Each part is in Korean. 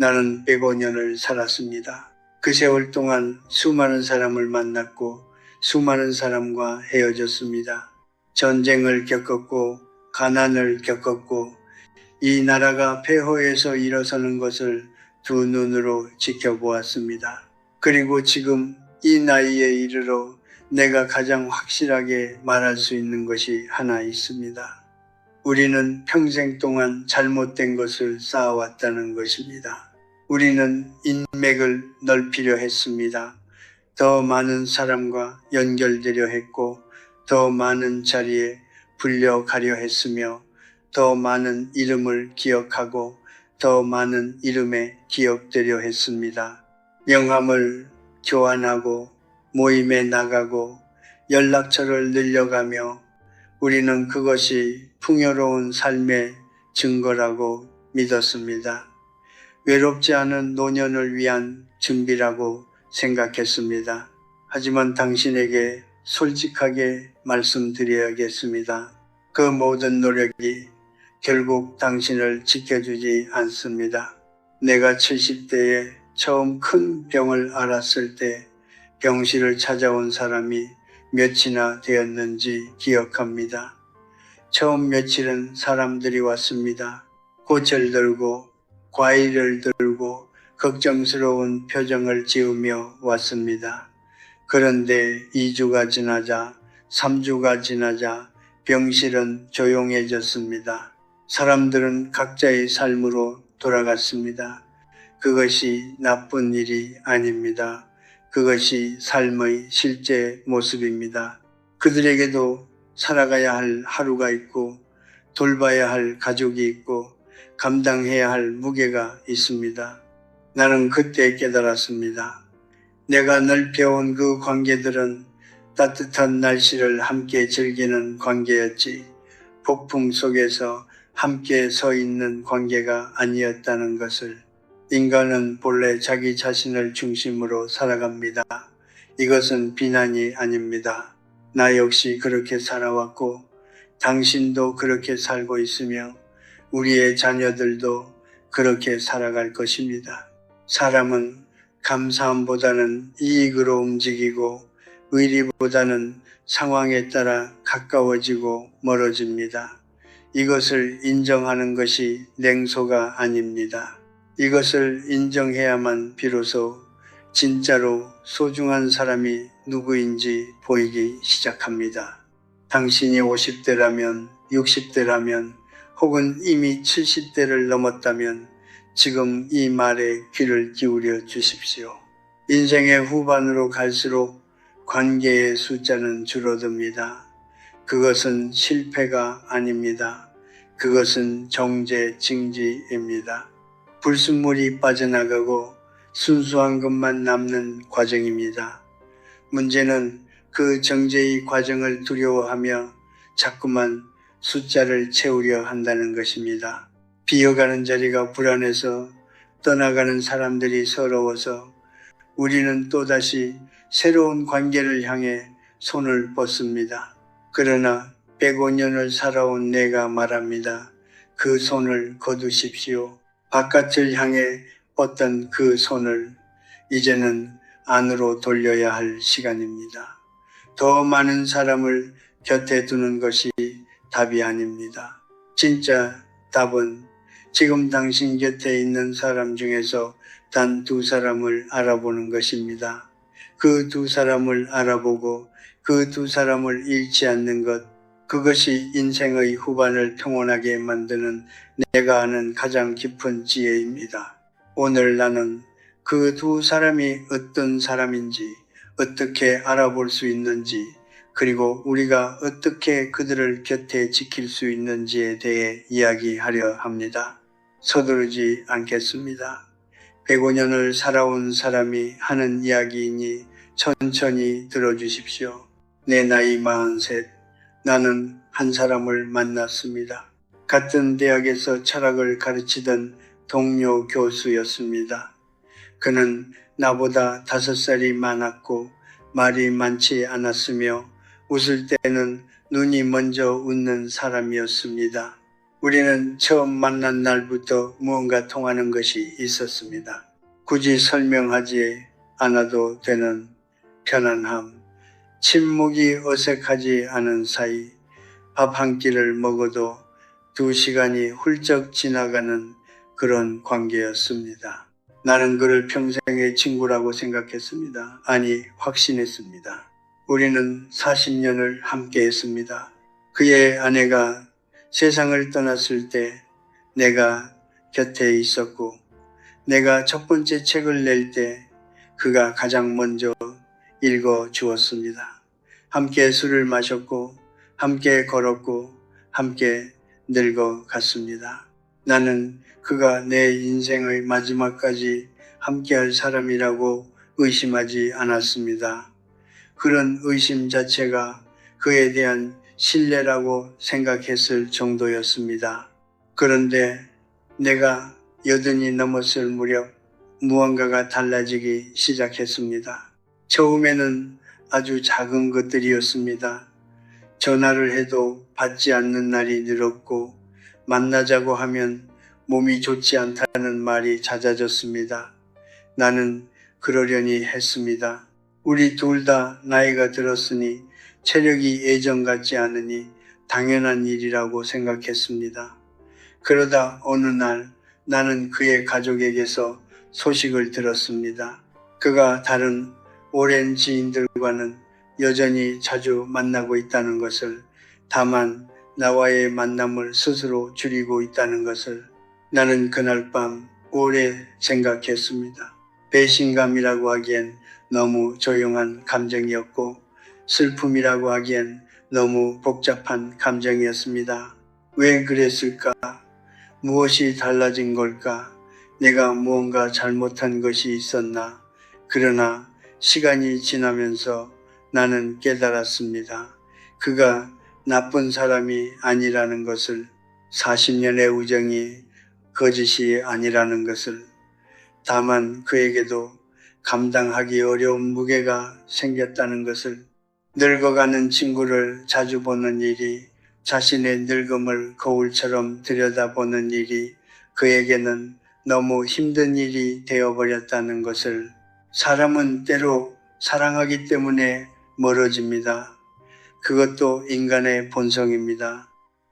나는 105년을 살았습니다. 그 세월 동안 수많은 사람을 만났고 수많은 사람과 헤어졌습니다. 전쟁을 겪었고 가난을 겪었고 이 나라가 폐허에서 일어서는 것을 두 눈으로 지켜보았습니다. 그리고 지금 이 나이에 이르러 내가 가장 확실하게 말할 수 있는 것이 하나 있습니다. 우리는 평생 동안 잘못된 것을 쌓아왔다는 것입니다. 우리는 인맥을 넓히려 했습니다. 더 많은 사람과 연결되려 했고 더 많은 자리에 불려가려 했으며 더 많은 이름을 기억하고 더 많은 이름에 기억되려 했습니다. 명함을 교환하고 모임에 나가고 연락처를 늘려가며 우리는 그것이 풍요로운 삶의 증거라고 믿었습니다. 외롭지 않은 노년을 위한 준비라고 생각했습니다. 하지만 당신에게 솔직하게 말씀드려야겠습니다. 그 모든 노력이 결국 당신을 지켜주지 않습니다. 내가 70대에 처음 큰 병을 앓았을 때 병실을 찾아온 사람이 몇이나 되었는지 기억합니다. 처음 며칠은 사람들이 왔습니다. 꽃을 들고 과일을 들고 걱정스러운 표정을 지으며 왔습니다. 그런데 2주가 지나자 3주가 지나자 병실은 조용해졌습니다. 사람들은 각자의 삶으로 돌아갔습니다. 그것이 나쁜 일이 아닙니다. 그것이 삶의 실제 모습입니다. 그들에게도 살아가야 할 하루가 있고 돌봐야 할 가족이 있고 감당해야 할 무게가 있습니다. 나는 그때 깨달았습니다. 내가 넓혀온 그 관계들은 따뜻한 날씨를 함께 즐기는 관계였지 폭풍 속에서 함께 서 있는 관계가 아니었다는 것을. 인간은 본래 자기 자신을 중심으로 살아갑니다. 이것은 비난이 아닙니다. 나 역시 그렇게 살아왔고 당신도 그렇게 살고 있으며 우리의 자녀들도 그렇게 살아갈 것입니다. 사람은 감사함보다는 이익으로 움직이고 의리보다는 상황에 따라 가까워지고 멀어집니다. 이것을 인정하는 것이 냉소가 아닙니다. 이것을 인정해야만 비로소 진짜로 소중한 사람이 누구인지 보이기 시작합니다. 당신이 50대라면 60대라면 혹은 이미 70대를 넘었다면 지금 이 말에 귀를 기울여 주십시오. 인생의 후반으로 갈수록 관계의 숫자는 줄어듭니다. 그것은 실패가 아닙니다. 그것은 정제증지입니다. 불순물이 빠져나가고 순수한 것만 남는 과정입니다. 문제는 그 정제의 과정을 두려워하며 자꾸만 숫자를 채우려 한다는 것입니다. 비어가는 자리가 불안해서 떠나가는 사람들이 서러워서 우리는 또다시 새로운 관계를 향해 손을 뻗습니다. 그러나 105년을 살아온 내가 말합니다. 그 손을 거두십시오. 바깥을 향해 뻗던 그 손을 이제는 안으로 돌려야 할 시간입니다. 더 많은 사람을 곁에 두는 것이 답이 아닙니다. 진짜 답은 지금 당신 곁에 있는 사람 중에서 단 2사람을 알아보는 것입니다. 그 2사람을 알아보고 그 2사람을 잃지 않는 것, 그것이 인생의 후반을 평온하게 만드는 내가 아는 가장 깊은 지혜입니다. 오늘 나는 그 2사람이 어떤 사람인지 어떻게 알아볼 수 있는지 그리고 우리가 어떻게 그들을 곁에 지킬 수 있는지에 대해 이야기하려 합니다. 서두르지 않겠습니다. 105년을 살아온 사람이 하는 이야기이니 천천히 들어주십시오. 내 나이 43, 나는 한 사람을 만났습니다. 같은 대학에서 철학을 가르치던 동료 교수였습니다. 그는 나보다 5살이 많았고 말이 많지 않았으며 웃을 때는 눈이 먼저 웃는 사람이었습니다. 우리는 처음 만난 날부터 무언가 통하는 것이 있었습니다. 굳이 설명하지 않아도 되는 편안함, 침묵이 어색하지 않은 사이, 밥 한 끼를 먹어도 2시간이 훌쩍 지나가는 그런 관계였습니다. 나는 그를 평생의 친구라고 생각했습니다. 아니, 확신했습니다. 우리는 40년을 함께 했습니다. 그의 아내가 세상을 떠났을 때 내가 곁에 있었고, 내가 첫 번째 책을 낼 때 그가 가장 먼저 읽어 주었습니다. 함께 술을 마셨고, 함께 걸었고, 함께 늙어갔습니다. 나는 그가 내 인생의 마지막까지 함께할 사람이라고 의심하지 않았습니다. 그런 의심 자체가 그에 대한 신뢰라고 생각했을 정도였습니다. 그런데 내가 80이 넘었을 무렵 무언가가 달라지기 시작했습니다. 처음에는 아주 작은 것들이었습니다. 전화를 해도 받지 않는 날이 늘었고, 만나자고 하면 몸이 좋지 않다는 말이 잦아졌습니다. 나는 그러려니 했습니다. 우리 둘 다 나이가 들었으니 체력이 예전 같지 않으니 당연한 일이라고 생각했습니다. 그러다 어느 날 나는 그의 가족에게서 소식을 들었습니다. 그가 다른 오랜 지인들과는 여전히 자주 만나고 있다는 것을, 다만 나와의 만남을 스스로 줄이고 있다는 것을. 나는 그날 밤 오래 생각했습니다. 배신감이라고 하기엔 너무 조용한 감정이었고, 슬픔이라고 하기엔 너무 복잡한 감정이었습니다. 왜 그랬을까? 무엇이 달라진 걸까? 내가 무언가 잘못한 것이 있었나? 그러나 시간이 지나면서 나는 깨달았습니다. 그가 나쁜 사람이 아니라는 것을, 40년의 우정이 거짓이 아니라는 것을. 다만 그에게도 감당하기 어려운 무게가 생겼다는 것을. 늙어가는 친구를 자주 보는 일이, 자신의 늙음을 거울처럼 들여다보는 일이 그에게는 너무 힘든 일이 되어버렸다는 것을. 사람은 때로 사랑하기 때문에 멀어집니다. 그것도 인간의 본성입니다.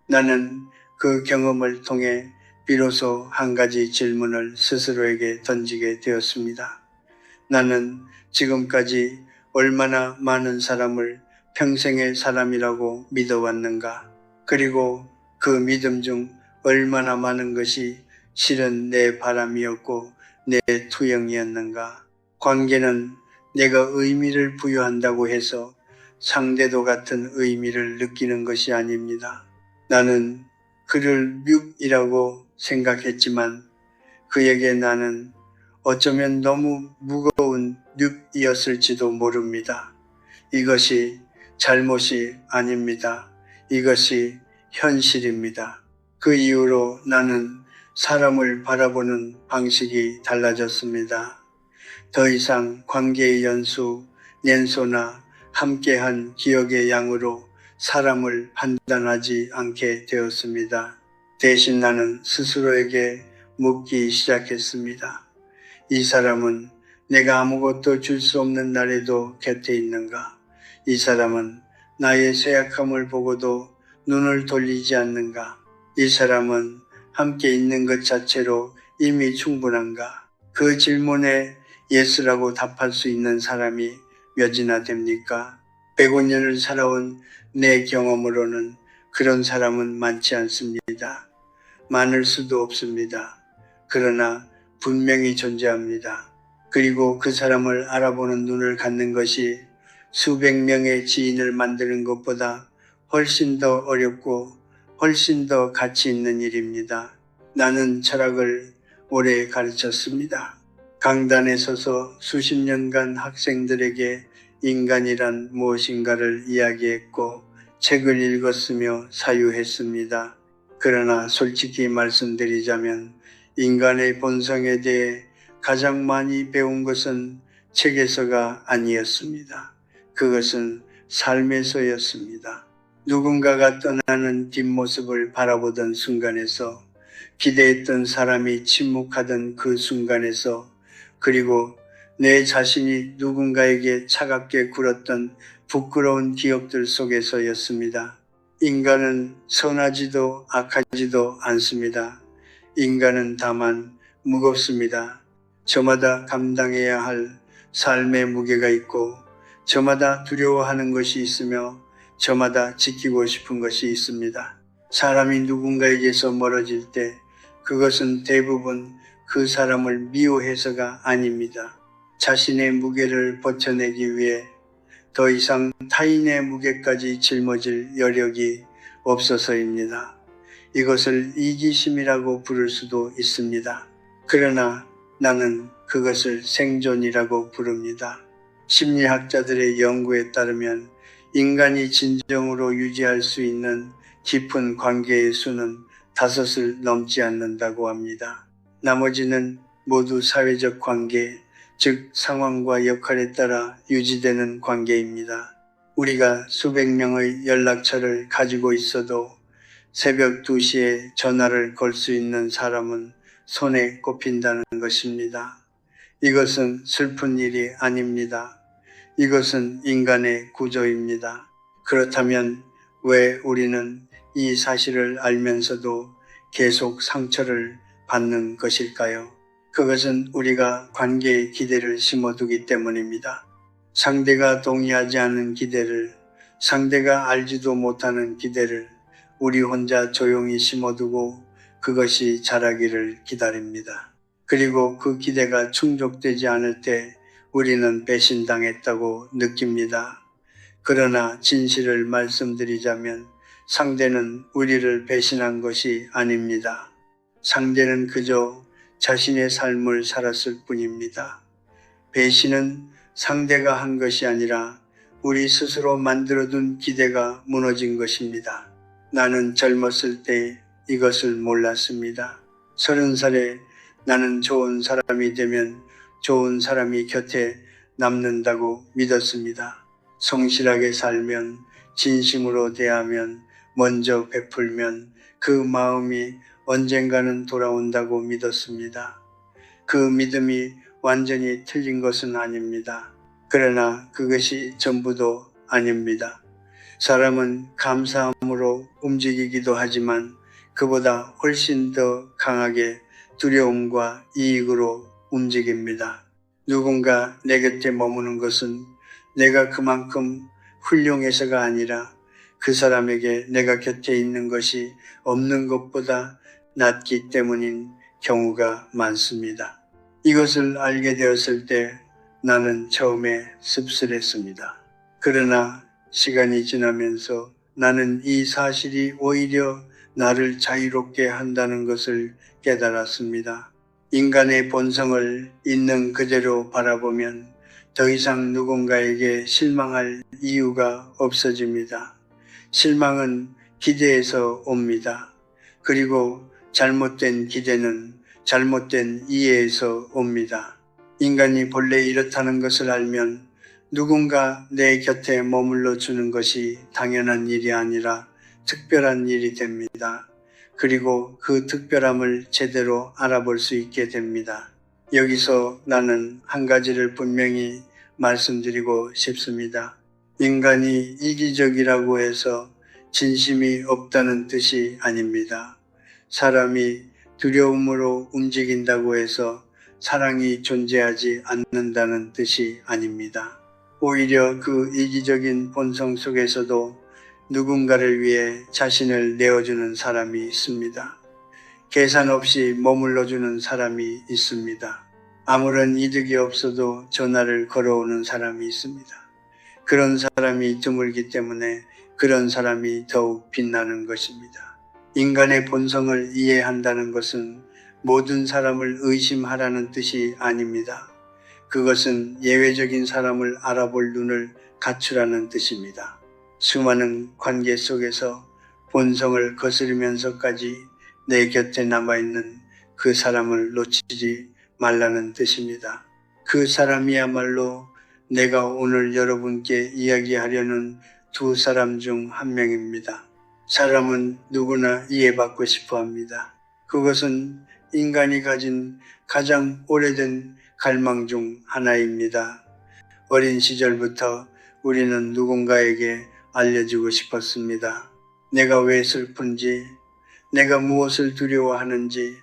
나는 그 경험을 통해 비로소 한 가지 질문을 스스로에게 던지게 되었습니다. 나는 지금까지 얼마나 많은 사람을 평생의 사람이라고 믿어왔는가? 그리고 그 믿음 중 얼마나 많은 것이 실은 내 바람이었고 내 투영이었는가? 관계는 내가 의미를 부여한다고 해서 상대도 같은 의미를 느끼는 것이 아닙니다. 나는 그를 뮤이라고 생각했지만 그에게 나는 어쩌면 너무 무거운 뮤이었을지도 모릅니다. 이것이 잘못이 아닙니다. 이것이 현실입니다. 그 이후로 나는 사람을 바라보는 방식이 달라졌습니다. 더 이상 관계의 연수, 년소나 함께한 기억의 양으로 사람을 판단하지 않게 되었습니다. 대신 나는 스스로에게 묻기 시작했습니다. 이 사람은 내가 아무것도 줄 수 없는 날에도 곁에 있는가? 이 사람은 나의 쇠약함을 보고도 눈을 돌리지 않는가? 이 사람은 함께 있는 것 자체로 이미 충분한가? 그 질문에 예스라고 답할 수 있는 사람이 몇이나 됩니까? 105년을 살아온 내 경험으로는 그런 사람은 많지 않습니다. 많을 수도 없습니다. 그러나 분명히 존재합니다. 그리고 그 사람을 알아보는 눈을 갖는 것이 수백 명의 지인을 만드는 것보다 훨씬 더 어렵고 훨씬 더 가치 있는 일입니다. 나는 철학을 오래 가르쳤습니다. 강단에 서서 수십 년간 학생들에게 인간이란 무엇인가를 이야기했고 책을 읽었으며 사유했습니다. 그러나 솔직히 말씀드리자면 인간의 본성에 대해 가장 많이 배운 것은 책에서가 아니었습니다. 그것은 삶에서였습니다. 누군가가 떠나는 뒷모습을 바라보던 순간에서, 기대했던 사람이 침묵하던 그 순간에서, 그리고 내 자신이 누군가에게 차갑게 굴었던 부끄러운 기억들 속에서였습니다. 인간은 선하지도 악하지도 않습니다. 인간은 다만 무겁습니다. 저마다 감당해야 할 삶의 무게가 있고, 저마다 두려워하는 것이 있으며, 저마다 지키고 싶은 것이 있습니다. 사람이 누군가에게서 멀어질 때 그것은 대부분 그 사람을 미워해서가 아닙니다. 자신의 무게를 버텨내기 위해 더 이상 타인의 무게까지 짊어질 여력이 없어서입니다. 이것을 이기심이라고 부를 수도 있습니다. 그러나 나는 그것을 생존이라고 부릅니다. 심리학자들의 연구에 따르면 인간이 진정으로 유지할 수 있는 깊은 관계의 수는 5을 넘지 않는다고 합니다. 나머지는 모두 사회적 관계, 즉 상황과 역할에 따라 유지되는 관계입니다. 우리가 수백 명의 연락처를 가지고 있어도 새벽 2시에 전화를 걸 수 있는 사람은 손에 꼽힌다는 것입니다. 이것은 슬픈 일이 아닙니다. 이것은 인간의 구조입니다. 그렇다면 왜 우리는 이 사실을 알면서도 계속 상처를 받는 것일까요? 그것은 우리가 관계에 기대를 심어두기 때문입니다. 상대가 동의하지 않은 기대를, 상대가 알지도 못하는 기대를 우리 혼자 조용히 심어두고 그것이 자라기를 기다립니다. 그리고 그 기대가 충족되지 않을 때 우리는 배신당했다고 느낍니다. 그러나 진실을 말씀드리자면 상대는 우리를 배신한 것이 아닙니다. 상대는 그저 자신의 삶을 살았을 뿐입니다. 배신은 상대가 한 것이 아니라 우리 스스로 만들어둔 기대가 무너진 것입니다. 나는 젊었을 때 이것을 몰랐습니다. 30살에 나는 좋은 사람이 되면 좋은 사람이 곁에 남는다고 믿었습니다. 성실하게 살면, 진심으로 대하면, 먼저 베풀면 그 마음이 언젠가는 돌아온다고 믿었습니다. 그 믿음이 완전히 틀린 것은 아닙니다. 그러나 그것이 전부도 아닙니다. 사람은 감사함으로 움직이기도 하지만 그보다 훨씬 더 강하게 두려움과 이익으로 움직입니다. 누군가 내 곁에 머무는 것은 내가 그만큼 훌륭해서가 아니라 그 사람에게 내가 곁에 있는 것이 없는 것보다 낫기 때문인 경우가 많습니다. 이것을 알게 되었을 때 나는 처음에 씁쓸했습니다. 그러나 시간이 지나면서 나는 이 사실이 오히려 나를 자유롭게 한다는 것을 깨달았습니다. 인간의 본성을 있는 그대로 바라보면 더 이상 누군가에게 실망할 이유가 없어집니다. 실망은 기대에서 옵니다. 그리고 잘못된 기대는 잘못된 이해에서 옵니다. 인간이 본래 이렇다는 것을 알면 누군가 내 곁에 머물러 주는 것이 당연한 일이 아니라 특별한 일이 됩니다. 그리고 그 특별함을 제대로 알아볼 수 있게 됩니다. 여기서 나는 한 가지를 분명히 말씀드리고 싶습니다. 인간이 이기적이라고 해서 진심이 없다는 뜻이 아닙니다. 사람이 두려움으로 움직인다고 해서 사랑이 존재하지 않는다는 뜻이 아닙니다. 오히려 그 이기적인 본성 속에서도 누군가를 위해 자신을 내어주는 사람이 있습니다. 계산 없이 머물러주는 사람이 있습니다. 아무런 이득이 없어도 전화를 걸어오는 사람이 있습니다. 그런 사람이 드물기 때문에 그런 사람이 더욱 빛나는 것입니다. 인간의 본성을 이해한다는 것은 모든 사람을 의심하라는 뜻이 아닙니다. 그것은 예외적인 사람을 알아볼 눈을 갖추라는 뜻입니다. 수많은 관계 속에서 본성을 거스르면서까지 내 곁에 남아있는 그 사람을 놓치지 말라는 뜻입니다. 그 사람이야말로 내가 오늘 여러분께 이야기하려는 두 사람 중 한 명입니다. 사람은 누구나 이해받고 싶어 합니다. 그것은 인간이 가진 가장 오래된 갈망 중 하나입니다. 어린 시절부터 우리는 누군가에게 알려주고 싶었습니다. 내가 왜 슬픈지, 내가 무엇을 두려워하는지,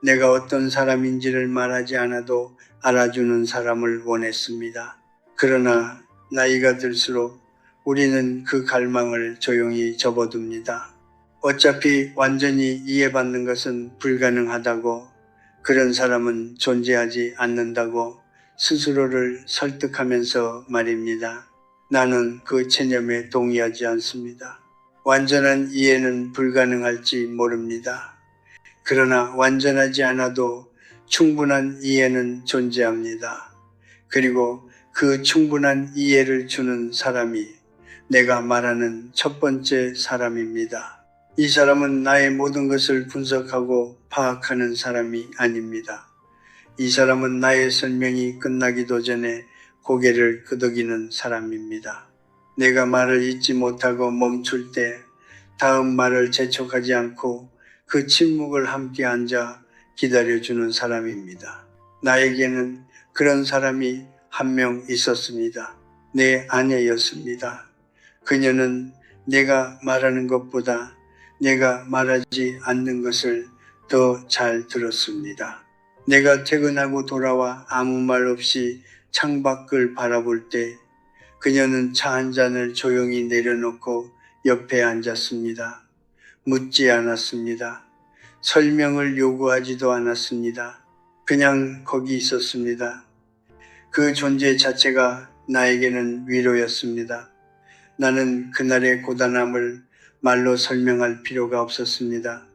내가 어떤 사람인지를 말하지 않아도 알아주는 사람을 원했습니다. 그러나 나이가 들수록 우리는 그 갈망을 조용히 접어둡니다. 어차피 완전히 이해받는 것은 불가능하다고, 그런 사람은 존재하지 않는다고 스스로를 설득하면서 말입니다. 나는 그 체념에 동의하지 않습니다. 완전한 이해는 불가능할지 모릅니다. 그러나 완전하지 않아도 충분한 이해는 존재합니다. 그리고 그 충분한 이해를 주는 사람이 내가 말하는 첫 번째 사람입니다. 이 사람은 나의 모든 것을 분석하고 파악하는 사람이 아닙니다. 이 사람은 나의 설명이 끝나기도 전에 고개를 끄덕이는 사람입니다. 내가 말을 잇지 못하고 멈출 때 다음 말을 재촉하지 않고 그 침묵을 함께 앉아 기다려주는 사람입니다. 나에게는 그런 사람이 한 명 있었습니다. 내 아내였습니다. 그녀는 내가 말하는 것보다 내가 말하지 않는 것을 더 잘 들었습니다. 내가 퇴근하고 돌아와 아무 말 없이 창밖을 바라볼 때 그녀는 차 한 잔을 조용히 내려놓고 옆에 앉았습니다. 묻지 않았습니다. 설명을 요구하지도 않았습니다. 그냥 거기 있었습니다. 그 존재 자체가 나에게는 위로였습니다. 나는 그날의 고단함을 말로 설명할 필요가 없었습니다.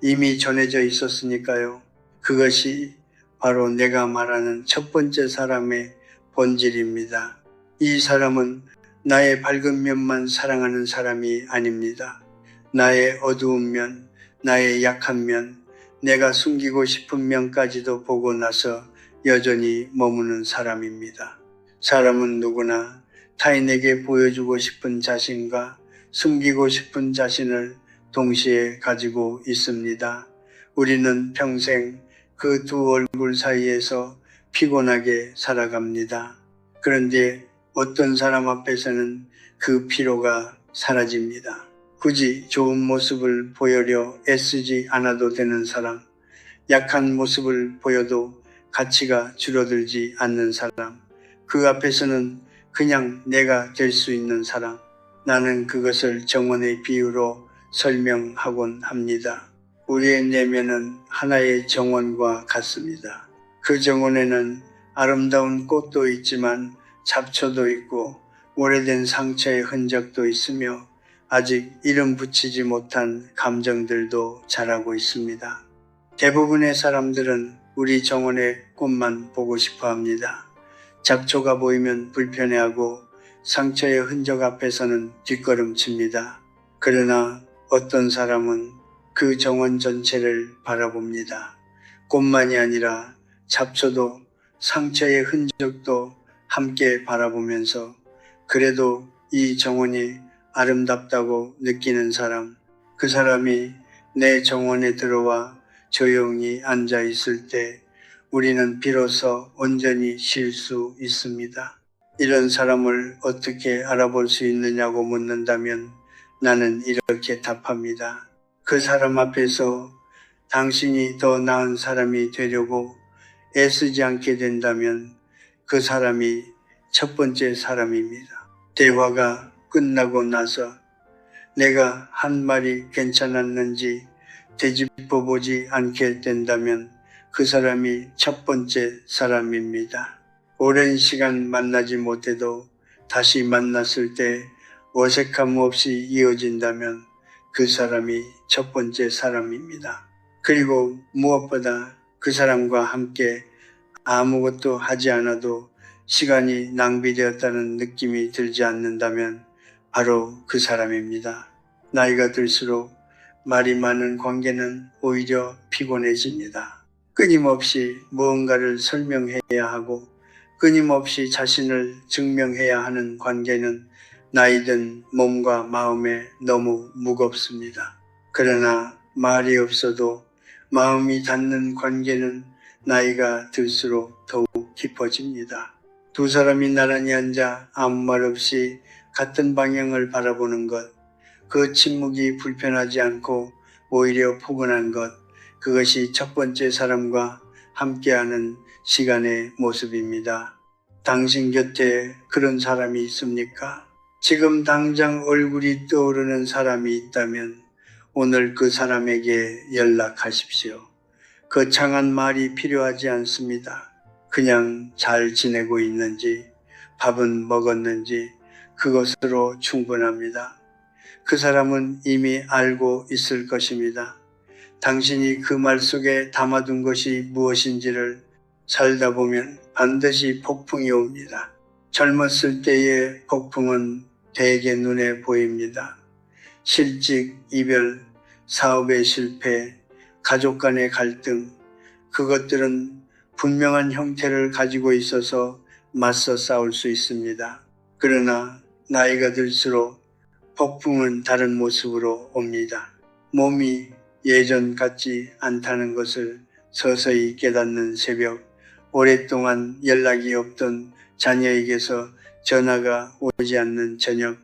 이미 전해져 있었으니까요. 그것이 바로 내가 말하는 첫 번째 사람의 본질입니다. 이 사람은 나의 밝은 면만 사랑하는 사람이 아닙니다. 나의 어두운 면, 나의 약한 면, 내가 숨기고 싶은 면까지도 보고 나서 여전히 머무는 사람입니다. 사람은 누구나 타인에게 보여주고 싶은 자신과 숨기고 싶은 자신을 동시에 가지고 있습니다. 우리는 평생 그 두 얼굴 사이에서 피곤하게 살아갑니다. 그런데 어떤 사람 앞에서는 그 피로가 사라집니다. 굳이 좋은 모습을 보여려 애쓰지 않아도 되는 사람, 약한 모습을 보여도 가치가 줄어들지 않는 사람, 그 앞에서는 그냥 내가 될 수 있는 사람, 나는 그것을 정원의 비유로 설명하곤 합니다. 우리의 내면은 하나의 정원과 같습니다. 그 정원에는 아름다운 꽃도 있지만 잡초도 있고 오래된 상처의 흔적도 있으며 아직 이름 붙이지 못한 감정들도 자라고 있습니다. 대부분의 사람들은 우리 정원의 꽃만 보고 싶어 합니다. 잡초가 보이면 불편해하고 상처의 흔적 앞에서는 뒷걸음칩니다. 그러나 어떤 사람은 그 정원 전체를 바라봅니다. 꽃만이 아니라 잡초도 상처의 흔적도 함께 바라보면서 그래도 이 정원이 아름답다고 느끼는 사람, 그 사람이 내 정원에 들어와 조용히 앉아 있을 때 우리는 비로소 온전히 쉴 수 있습니다. 이런 사람을 어떻게 알아볼 수 있느냐고 묻는다면 나는 이렇게 답합니다. 그 사람 앞에서 당신이 더 나은 사람이 되려고 애쓰지 않게 된다면 그 사람이 첫 번째 사람입니다. 대화가 끝나고 나서 내가 한 말이 괜찮았는지 되짚어 보지 않게 된다면 그 사람이 첫 번째 사람입니다. 오랜 시간 만나지 못해도 다시 만났을 때 어색함 없이 이어진다면 그 사람이 첫 번째 사람입니다. 그리고 무엇보다 그 사람과 함께 아무것도 하지 않아도 시간이 낭비되었다는 느낌이 들지 않는다면 바로 그 사람입니다. 나이가 들수록 말이 많은 관계는 오히려 피곤해집니다. 끊임없이 무언가를 설명해야 하고 끊임없이 자신을 증명해야 하는 관계는 나이든 몸과 마음에 너무 무겁습니다. 그러나 말이 없어도 마음이 닿는 관계는 나이가 들수록 더욱 깊어집니다. 두 사람이 나란히 앉아 아무 말 없이 같은 방향을 바라보는 것, 그 침묵이 불편하지 않고 오히려 포근한 것, 그것이 첫 번째 사람과 함께하는 시간의 모습입니다. 당신 곁에 그런 사람이 있습니까? 지금 당장 얼굴이 떠오르는 사람이 있다면 오늘 그 사람에게 연락하십시오. 거창한 말이 필요하지 않습니다. 그냥 잘 지내고 있는지, 밥은 먹었는지 그것으로 충분합니다. 그 사람은 이미 알고 있을 것입니다. 당신이 그 말 속에 담아둔 것이 무엇인지를 살다 보면 반드시 폭풍이 옵니다. 젊었을 때의 폭풍은 대개 눈에 보입니다. 실직, 이별, 사업의 실패, 가족 간의 갈등, 그것들은 분명한 형태를 가지고 있어서 맞서 싸울 수 있습니다. 그러나 나이가 들수록 폭풍은 다른 모습으로 옵니다. 몸이 예전 같지 않다는 것을 서서히 깨닫는 새벽, 오랫동안 연락이 없던 자녀에게서 전화가 오지 않는 저녁,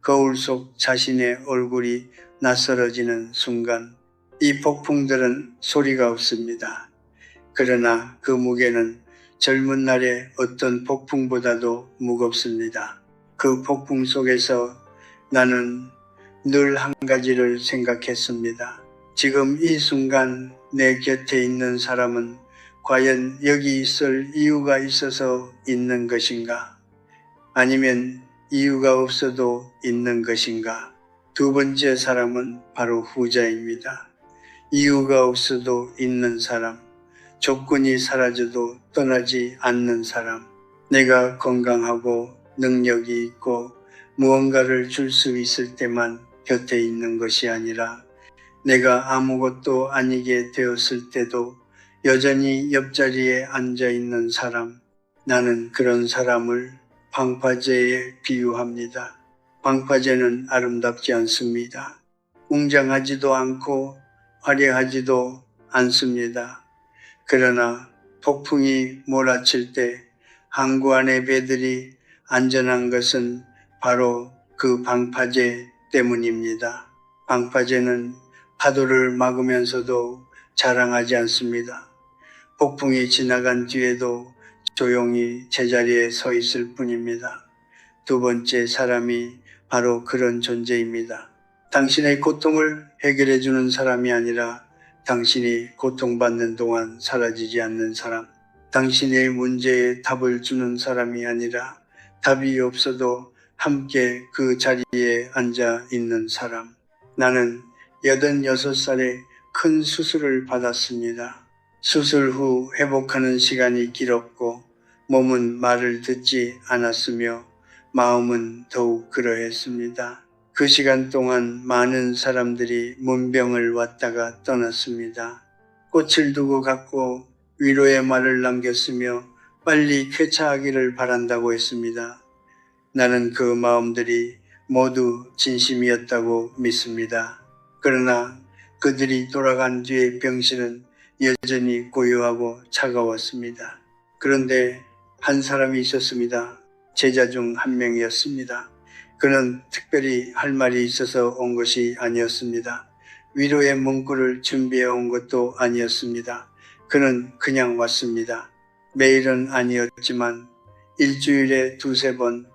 거울 속 자신의 얼굴이 낯설어지는 순간, 이 폭풍들은 소리가 없습니다. 그러나 그 무게는 젊은 날의 어떤 폭풍보다도 무겁습니다. 그 폭풍 속에서 나는 늘 한 가지를 생각했습니다. 지금 이 순간 내 곁에 있는 사람은 과연 여기 있을 이유가 있어서 있는 것인가? 아니면 이유가 없어도 있는 것인가? 두 번째 사람은 바로 후자입니다. 이유가 없어도 있는 사람, 조건이 사라져도 떠나지 않는 사람, 내가 건강하고 능력이 있고 무언가를 줄 수 있을 때만 곁에 있는 것이 아니라 내가 아무것도 아니게 되었을 때도 여전히 옆자리에 앉아 있는 사람, 나는 그런 사람을 방파제에 비유합니다. 방파제는 아름답지 않습니다. 웅장하지도 않고 화려하지도 않습니다. 그러나 폭풍이 몰아칠 때 항구 안의 배들이 안전한 것은 바로 그 방파제 때문입니다. 방파제는 파도를 막으면서도 자랑하지 않습니다. 폭풍이 지나간 뒤에도 조용히 제자리에 서 있을 뿐입니다. 두 번째 사람이 바로 그런 존재입니다. 당신의 고통을 해결해 주는 사람이 아니라 당신이 고통받는 동안 사라지지 않는 사람, 당신의 문제에 답을 주는 사람이 아니라 답이 없어도 함께 그 자리에 앉아 있는 사람. 나는 86살에 큰 수술을 받았습니다. 수술 후 회복하는 시간이 길었고 몸은 말을 듣지 않았으며 마음은 더욱 그러했습니다. 그 시간 동안 많은 사람들이 문병을 왔다가 떠났습니다. 꽃을 두고 갔고 위로의 말을 남겼으며 빨리 쾌차하기를 바란다고 했습니다. 나는 그 마음들이 모두 진심이었다고 믿습니다. 그러나 그들이 돌아간 뒤의 병실은 여전히 고요하고 차가웠습니다. 그런데 한 사람이 있었습니다. 제자 중 한 명이었습니다. 그는 특별히 할 말이 있어서 온 것이 아니었습니다. 위로의 문구를 준비해 온 것도 아니었습니다. 그는 그냥 왔습니다. 매일은 아니었지만 일주일에 두세 번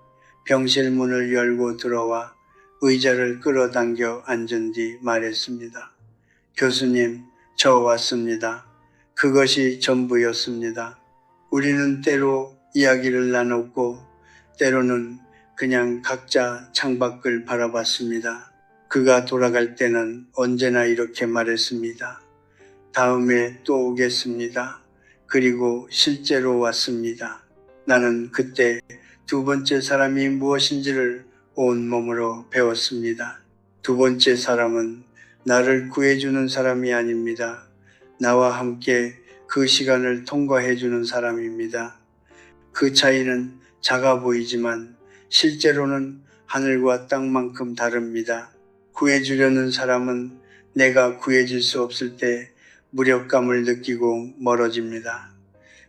병실 문을 열고 들어와 의자를 끌어당겨 앉은 뒤 말했습니다. 교수님, 저 왔습니다. 그것이 전부였습니다. 우리는 때로 이야기를 나눴고 때로는 그냥 각자 창밖을 바라봤습니다. 그가 돌아갈 때는 언제나 이렇게 말했습니다. 다음에 또 오겠습니다. 그리고 실제로 왔습니다. 나는 그때 두 번째 사람이 무엇인지를 온몸으로 배웠습니다. 두 번째 사람은 나를 구해주는 사람이 아닙니다. 나와 함께 그 시간을 통과해주는 사람입니다. 그 차이는 작아 보이지만 실제로는 하늘과 땅만큼 다릅니다. 구해주려는 사람은 내가 구해질 수 없을 때 무력감을 느끼고 멀어집니다.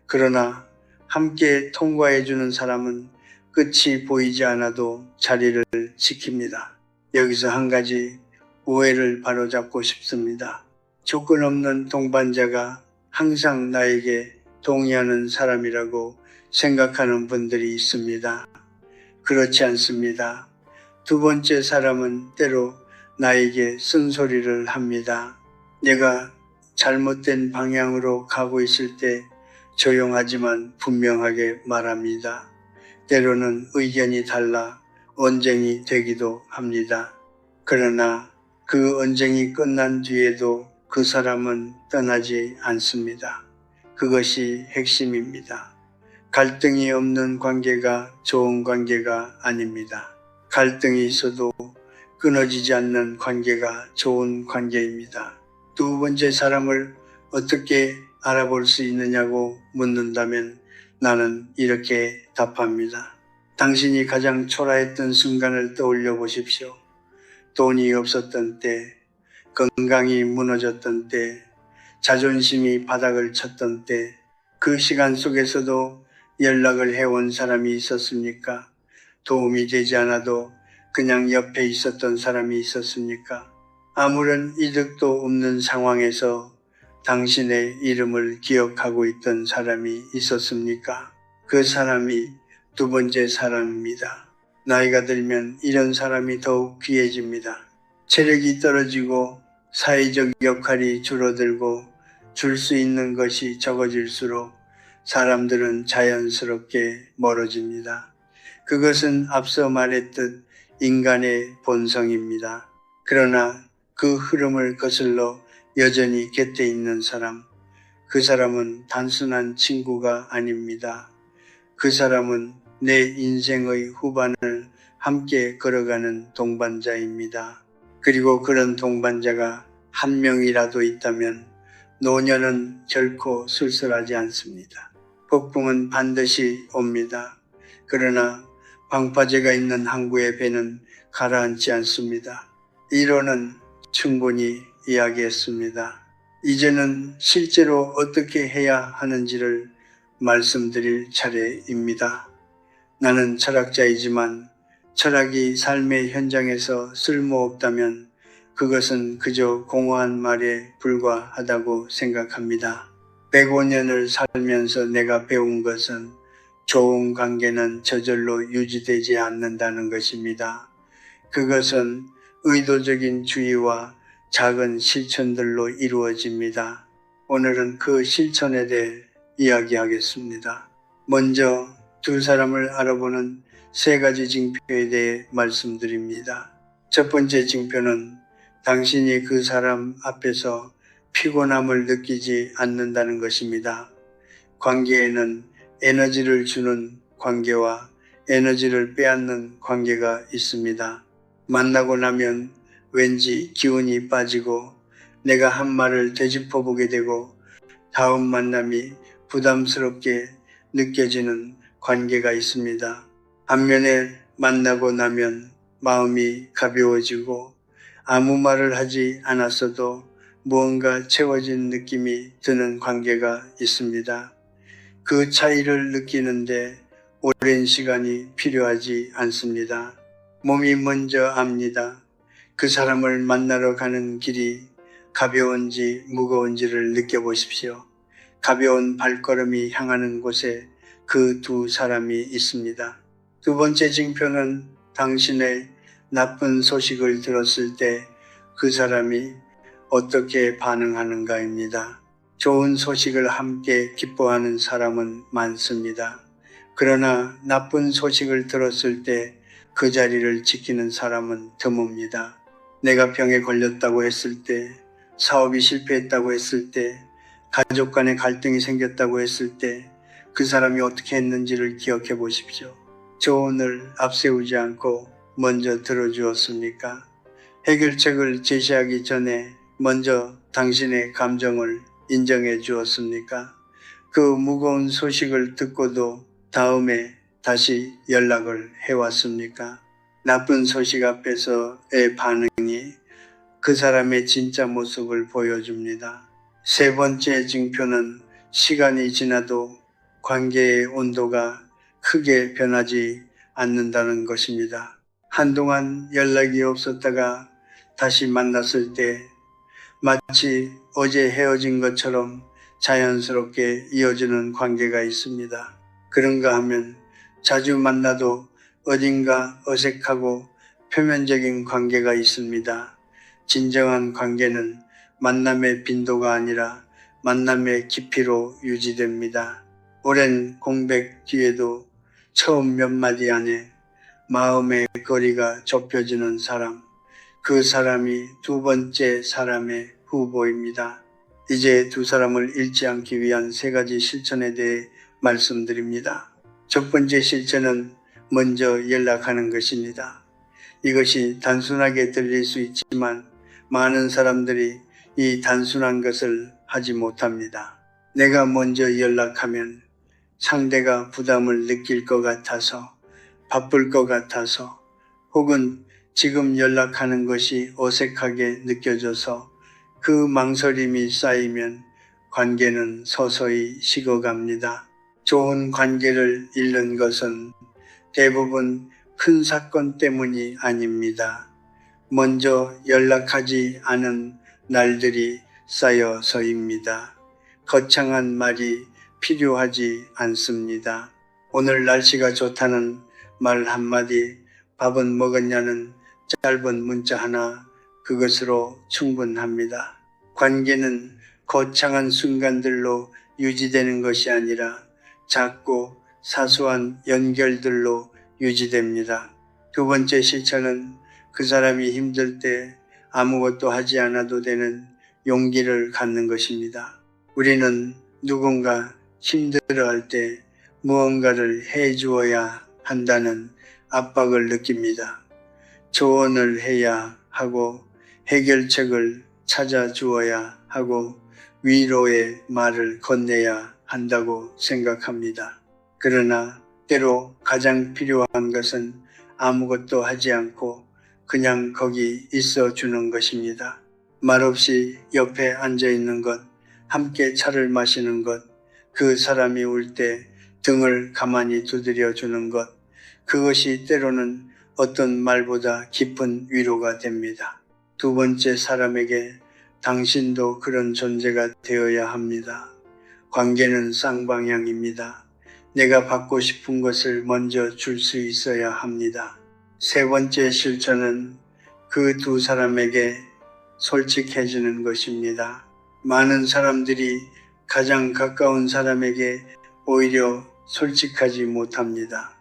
그러나 함께 통과해주는 사람은 끝이 보이지 않아도 자리를 지킵니다. 여기서 한 가지 오해를 바로잡고 싶습니다. 조건 없는 동반자가 항상 나에게 동의하는 사람이라고 생각하는 분들이 있습니다. 그렇지 않습니다. 두 번째 사람은 때로 나에게 쓴소리를 합니다. 내가 잘못된 방향으로 가고 있을 때 조용하지만 분명하게 말합니다. 때로는 의견이 달라 언쟁이 되기도 합니다. 그러나 그 언쟁이 끝난 뒤에도 그 사람은 떠나지 않습니다. 그것이 핵심입니다. 갈등이 없는 관계가 좋은 관계가 아닙니다. 갈등이 있어도 끊어지지 않는 관계가 좋은 관계입니다. 두 번째 사람을 어떻게 알아볼 수 있느냐고 묻는다면 나는 이렇게 답합니다. 당신이 가장 초라했던 순간을 떠올려 보십시오. 돈이 없었던 때, 건강이 무너졌던 때, 자존심이 바닥을 쳤던 때, 그 시간 속에서도 연락을 해온 사람이 있었습니까? 도움이 되지 않아도 그냥 옆에 있었던 사람이 있었습니까? 아무런 이득도 없는 상황에서 당신의 이름을 기억하고 있던 사람이 있었습니까? 그 사람이 두 번째 사람입니다. 나이가 들면 이런 사람이 더욱 귀해집니다. 체력이 떨어지고 사회적 역할이 줄어들고 줄 수 있는 것이 적어질수록 사람들은 자연스럽게 멀어집니다. 그것은 앞서 말했듯 인간의 본성입니다. 그러나 그 흐름을 거슬러 여전히 곁에 있는 사람, 그 사람은 단순한 친구가 아닙니다. 그 사람은 내 인생의 후반을 함께 걸어가는 동반자입니다. 그리고 그런 동반자가 한 명이라도 있다면 노년은 결코 쓸쓸하지 않습니다. 폭풍은 반드시 옵니다. 그러나 방파제가 있는 항구의 배는 가라앉지 않습니다. 이론은 충분히 이야기했습니다. 이제는 실제로 어떻게 해야 하는지를 말씀드릴 차례입니다. 나는 철학자이지만 철학이 삶의 현장에서 쓸모없다면 그것은 그저 공허한 말에 불과하다고 생각합니다. 105년을 살면서 내가 배운 것은 좋은 관계는 저절로 유지되지 않는다는 것입니다. 그것은 의도적인 주의와 작은 실천들로 이루어집니다. 오늘은 그 실천에 대해 이야기하겠습니다. 먼저 두 사람을 알아보는 세 가지 징표에 대해 말씀드립니다. 첫 번째 징표는 당신이 그 사람 앞에서 피곤함을 느끼지 않는다는 것입니다. 관계에는 에너지를 주는 관계와 에너지를 빼앗는 관계가 있습니다. 만나고 나면 왠지 기운이 빠지고 내가 한 말을 되짚어보게 되고 다음 만남이 부담스럽게 느껴지는 관계가 있습니다. 반면에 만나고 나면 마음이 가벼워지고 아무 말을 하지 않았어도 무언가 채워진 느낌이 드는 관계가 있습니다. 그 차이를 느끼는데 오랜 시간이 필요하지 않습니다. 몸이 먼저 압니다. 그 사람을 만나러 가는 길이 가벼운지 무거운지를 느껴보십시오. 가벼운 발걸음이 향하는 곳에 그 두 사람이 있습니다. 두 번째 징표는 당신의 나쁜 소식을 들었을 때 그 사람이 어떻게 반응하는가입니다. 좋은 소식을 함께 기뻐하는 사람은 많습니다. 그러나 나쁜 소식을 들었을 때 그 자리를 지키는 사람은 드뭅니다. 내가 병에 걸렸다고 했을 때, 사업이 실패했다고 했을 때, 가족 간의 갈등이 생겼다고 했을 때 그 사람이 어떻게 했는지를 기억해 보십시오. 조언을 앞세우지 않고 먼저 들어주었습니까? 해결책을 제시하기 전에 먼저 당신의 감정을 인정해 주었습니까? 그 무거운 소식을 듣고도 다음에 다시 연락을 해왔습니까? 나쁜 소식 앞에서의 반응이 그 사람의 진짜 모습을 보여줍니다. 세 번째 징표는 시간이 지나도 관계의 온도가 크게 변하지 않는다는 것입니다. 한동안 연락이 없었다가 다시 만났을 때 마치 어제 헤어진 것처럼 자연스럽게 이어지는 관계가 있습니다. 그런가 하면 자주 만나도 어딘가 어색하고 표면적인 관계가 있습니다. 진정한 관계는 만남의 빈도가 아니라 만남의 깊이로 유지됩니다. 오랜 공백 뒤에도 처음 몇 마디 안에 마음의 거리가 좁혀지는 사람, 그 사람이 두 번째 사람의 후보입니다. 이제 두 사람을 잃지 않기 위한 세 가지 실천에 대해 말씀드립니다. 첫 번째 실천은 먼저 연락하는 것입니다. 이것이 단순하게 들릴 수 있지만 많은 사람들이 이 단순한 것을 하지 못합니다. 내가 먼저 연락하면 상대가 부담을 느낄 것 같아서, 바쁠 것 같아서, 혹은 지금 연락하는 것이 어색하게 느껴져서 그 망설임이 쌓이면 관계는 서서히 식어갑니다. 좋은 관계를 잃는 것은 대부분 큰 사건 때문이 아닙니다. 먼저 연락하지 않은 날들이 쌓여서입니다. 거창한 말이 필요하지 않습니다. 오늘 날씨가 좋다는 말 한마디, 밥은 먹었냐는 짧은 문자 하나, 그것으로 충분합니다. 관계는 거창한 순간들로 유지되는 것이 아니라 작고 사소한 연결들로 유지됩니다. 두 번째 실천은 그 사람이 힘들 때 아무것도 하지 않아도 되는 용기를 갖는 것입니다. 우리는 누군가 힘들어할 때 무언가를 해주어야 한다는 압박을 느낍니다. 조언을 해야 하고 해결책을 찾아주어야 하고 위로의 말을 건네야 한다고 생각합니다. 그러나 때로 가장 필요한 것은 아무것도 하지 않고 그냥 거기 있어 주는 것입니다. 말없이 옆에 앉아 있는 것, 함께 차를 마시는 것, 그 사람이 울 때 등을 가만히 두드려 주는 것, 그것이 때로는 어떤 말보다 깊은 위로가 됩니다. 두 번째 사람에게 당신도 그런 존재가 되어야 합니다. 관계는 쌍방향입니다. 내가 받고 싶은 것을 먼저 줄 수 있어야 합니다. 세 번째 실천은 그 두 사람에게 솔직해지는 것입니다. 많은 사람들이 가장 가까운 사람에게 오히려 솔직하지 못합니다.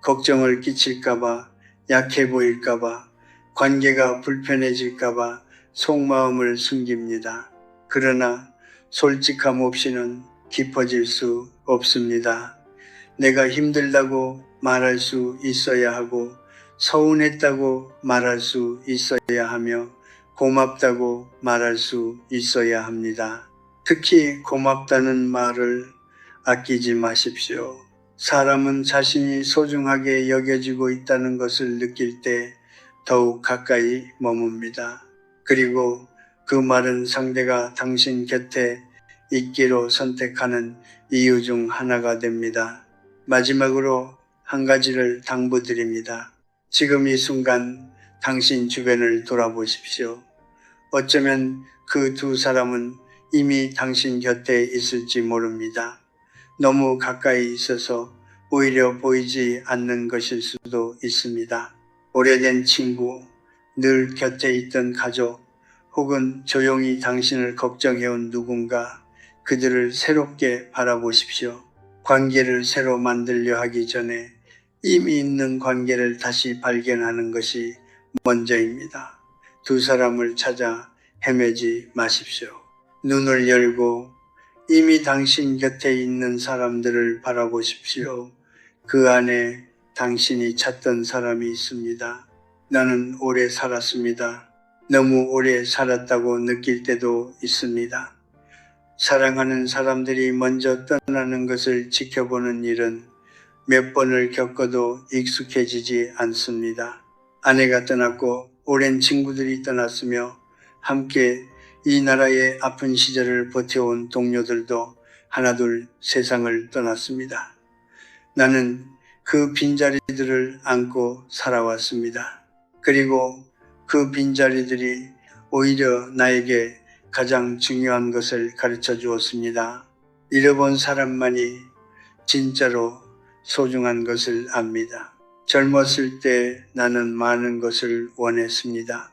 걱정을 끼칠까봐, 약해 보일까봐, 관계가 불편해질까봐 속마음을 숨깁니다. 그러나 솔직함 없이는 깊어질 수 없습니다. 내가 힘들다고 말할 수 있어야 하고, 서운했다고 말할 수 있어야 하며, 고맙다고 말할 수 있어야 합니다. 특히 고맙다는 말을 아끼지 마십시오. 사람은 자신이 소중하게 여겨지고 있다는 것을 느낄 때 더욱 가까이 머뭅니다. 그리고 그 말은 상대가 당신 곁에 있기로 선택하는 이유 중 하나가 됩니다. 마지막으로 한 가지를 당부드립니다. 지금 이 순간 당신 주변을 돌아보십시오. 어쩌면 그 두 사람은 이미 당신 곁에 있을지 모릅니다. 너무 가까이 있어서 오히려 보이지 않는 것일 수도 있습니다. 오래된 친구, 늘 곁에 있던 가족, 혹은 조용히 당신을 걱정해온 누군가, 그들을 새롭게 바라보십시오. 관계를 새로 만들려 하기 전에 이미 있는 관계를 다시 발견하는 것이 먼저입니다. 두 사람을 찾아 헤매지 마십시오. 눈을 열고 이미 당신 곁에 있는 사람들을 바라보십시오. 그 안에 당신이 찾던 사람이 있습니다. 나는 오래 살았습니다. 너무 오래 살았다고 느낄 때도 있습니다. 사랑하는 사람들이 먼저 떠나는 것을 지켜보는 일은 몇 번을 겪어도 익숙해지지 않습니다. 아내가 떠났고 오랜 친구들이 떠났으며 함께 이 나라의 아픈 시절을 버텨온 동료들도 하나둘 세상을 떠났습니다. 나는 그 빈자리들을 안고 살아왔습니다. 그리고 그 빈자리들이 오히려 나에게 가장 중요한 것을 가르쳐 주었습니다. 잃어본 사람만이 진짜로 소중한 것을 압니다. 젊었을 때 나는 많은 것을 원했습니다.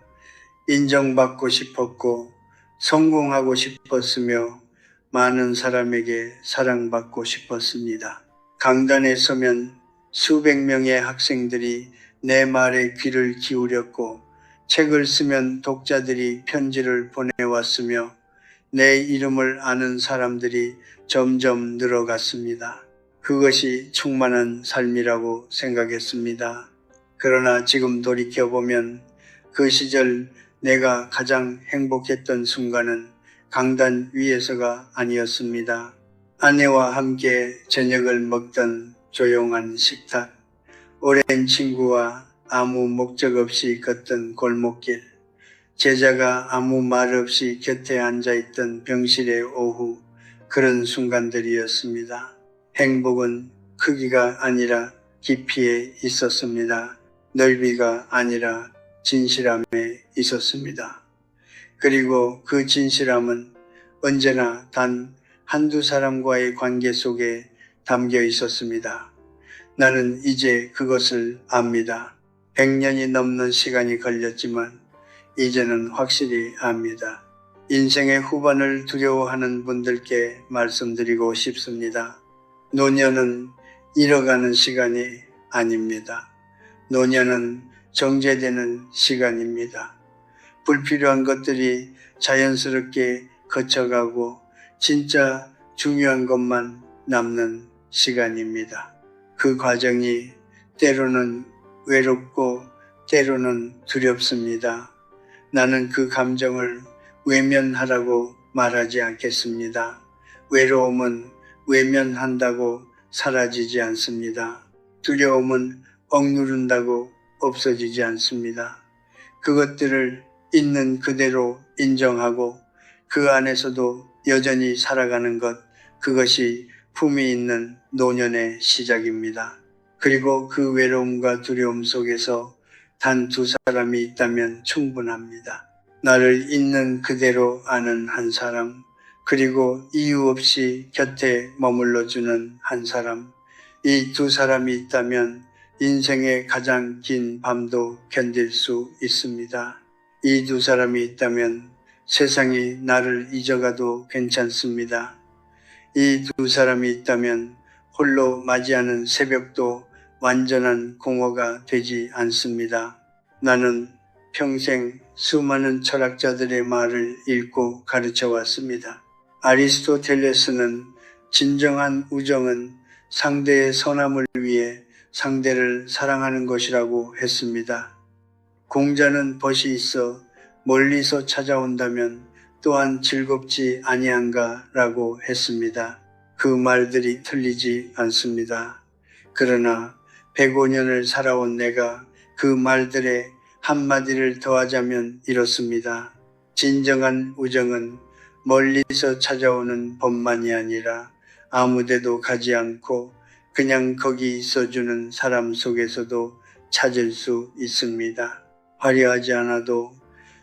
인정받고 싶었고 성공하고 싶었으며 많은 사람에게 사랑받고 싶었습니다. 강단에 서면 수백 명의 학생들이 내 말에 귀를 기울였고 책을 쓰면 독자들이 편지를 보내왔으며 내 이름을 아는 사람들이 점점 늘어갔습니다. 그것이 충만한 삶이라고 생각했습니다. 그러나 지금 돌이켜보면 그 시절 내가 가장 행복했던 순간은 강단 위에서가 아니었습니다. 아내와 함께 저녁을 먹던 조용한 식탁, 오랜 친구와 아무 목적 없이 걷던 골목길, 제자가 아무 말 없이 곁에 앉아있던 병실의 오후, 그런 순간들이었습니다. 행복은 크기가 아니라 깊이에 있었습니다. 넓이가 아니라 진실함에 있었습니다. 그리고 그 진실함은 언제나 단 한두 사람과의 관계 속에 담겨 있었습니다. 나는 이제 그것을 압니다. 100년이 넘는 시간이 걸렸지만 이제는 확실히 압니다. 인생의 후반을 두려워하는 분들께 말씀드리고 싶습니다. 노년은 잃어가는 시간이 아닙니다. 노년은 정제되는 시간입니다. 불필요한 것들이 자연스럽게 거쳐가고 진짜 중요한 것만 남는 시간입니다. 그 과정이 때로는 외롭고 때로는 두렵습니다. 나는 그 감정을 외면하라고 말하지 않겠습니다. 외로움은 외면한다고 사라지지 않습니다. 두려움은 억누른다고 없어지지 않습니다. 그것들을 있는 그대로 인정하고 그 안에서도 여전히 살아가는 것, 그것이 품위 있는 노년의 시작입니다. 그리고 그 외로움과 두려움 속에서 단 두 사람이 있다면 충분합니다. 나를 있는 그대로 아는 한 사람, 그리고 이유 없이 곁에 머물러주는 한 사람, 이 두 사람이 있다면 인생의 가장 긴 밤도 견딜 수 있습니다. 이 두 사람이 있다면 세상이 나를 잊어가도 괜찮습니다. 이 두 사람이 있다면 홀로 맞이하는 새벽도 완전한 공허가 되지 않습니다. 나는 평생 수많은 철학자들의 말을 읽고 가르쳐 왔습니다. 아리스토텔레스는 진정한 우정은 상대의 선함을 위해 상대를 사랑하는 것이라고 했습니다. 공자는 벗이 있어 멀리서 찾아온다면 또한 즐겁지 아니한가 라고 했습니다. 그 말들이 틀리지 않습니다. 그러나 105년을 살아온 내가 그 말들에 한마디를 더하자면 이렇습니다. 진정한 우정은 멀리서 찾아오는 법만이 아니라 아무데도 가지 않고 그냥 거기 있어주는 사람 속에서도 찾을 수 있습니다. 화려하지 않아도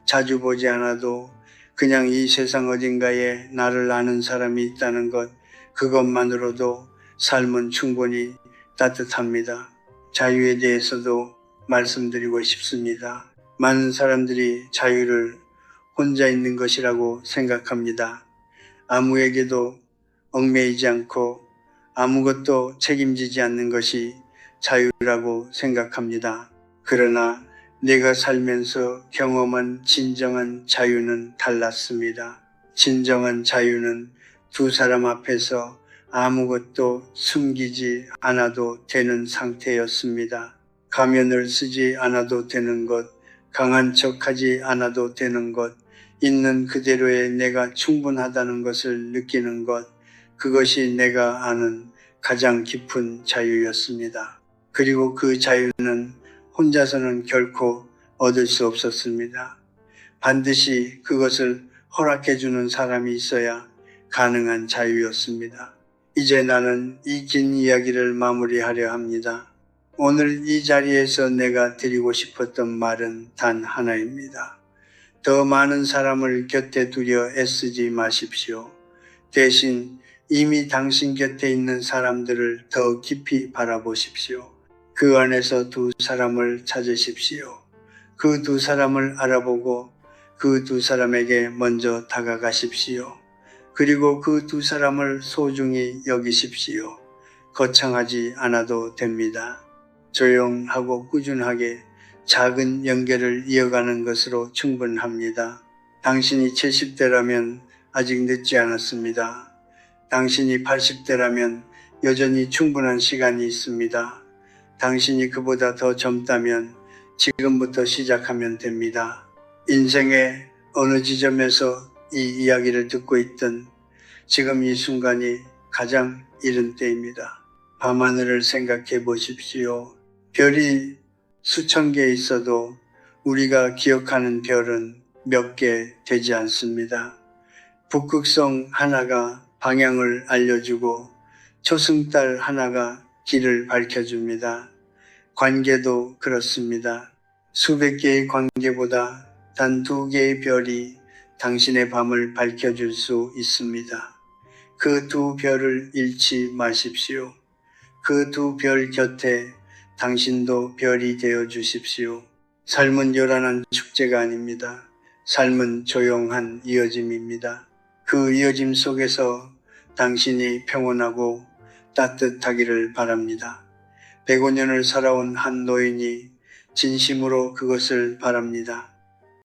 자주 보지 않아도 그냥 이 세상 어딘가에 나를 아는 사람이 있다는 것, 그것만으로도 삶은 충분히 따뜻합니다. 자유에 대해서도 말씀드리고 싶습니다. 많은 사람들이 자유를 혼자 있는 것이라고 생각합니다. 아무에게도 얽매이지 않고 아무것도 책임지지 않는 것이 자유라고 생각합니다. 그러나 내가 살면서 경험한 진정한 자유는 달랐습니다. 진정한 자유는 두 사람 앞에서 아무것도 숨기지 않아도 되는 상태였습니다. 가면을 쓰지 않아도 되는 것, 강한 척하지 않아도 되는 것, 있는 그대로의 내가 충분하다는 것을 느끼는 것, 그것이 내가 아는 가장 깊은 자유였습니다. 그리고 그 자유는 혼자서는 결코 얻을 수 없었습니다. 반드시 그것을 허락해주는 사람이 있어야 가능한 자유였습니다. 이제 나는 이 긴 이야기를 마무리하려 합니다. 오늘 이 자리에서 내가 드리고 싶었던 말은 단 하나입니다. 더 많은 사람을 곁에 두려 애쓰지 마십시오. 대신 이미 당신 곁에 있는 사람들을 더 깊이 바라보십시오. 그 안에서 두 사람을 찾으십시오. 그 두 사람을 알아보고 그 두 사람에게 먼저 다가가십시오. 그리고 그 두 사람을 소중히 여기십시오. 거창하지 않아도 됩니다. 조용하고 꾸준하게 작은 연결을 이어가는 것으로 충분합니다. 당신이 70대라면 아직 늦지 않았습니다. 당신이 80대라면 여전히 충분한 시간이 있습니다. 당신이 그보다 더 젊다면 지금부터 시작하면 됩니다. 인생의 어느 지점에서 이 이야기를 듣고 있든 지금 이 순간이 가장 이른 때입니다. 밤하늘을 생각해 보십시오. 별이 수천 개 있어도 우리가 기억하는 별은 몇 개 되지 않습니다. 북극성 하나가 방향을 알려주고 초승달 하나가 길을 밝혀줍니다. 관계도 그렇습니다. 수백 개의 관계보다 단 2개의 별이 당신의 밤을 밝혀줄 수 있습니다. 그 두 별을 잃지 마십시오. 그 두 별 곁에 당신도 별이 되어 주십시오. 삶은 요란한 축제가 아닙니다. 삶은 조용한 이어짐입니다. 그 이어짐 속에서 당신이 평온하고 따뜻하기를 바랍니다. 105년을 살아온 한 노인이 진심으로 그것을 바랍니다.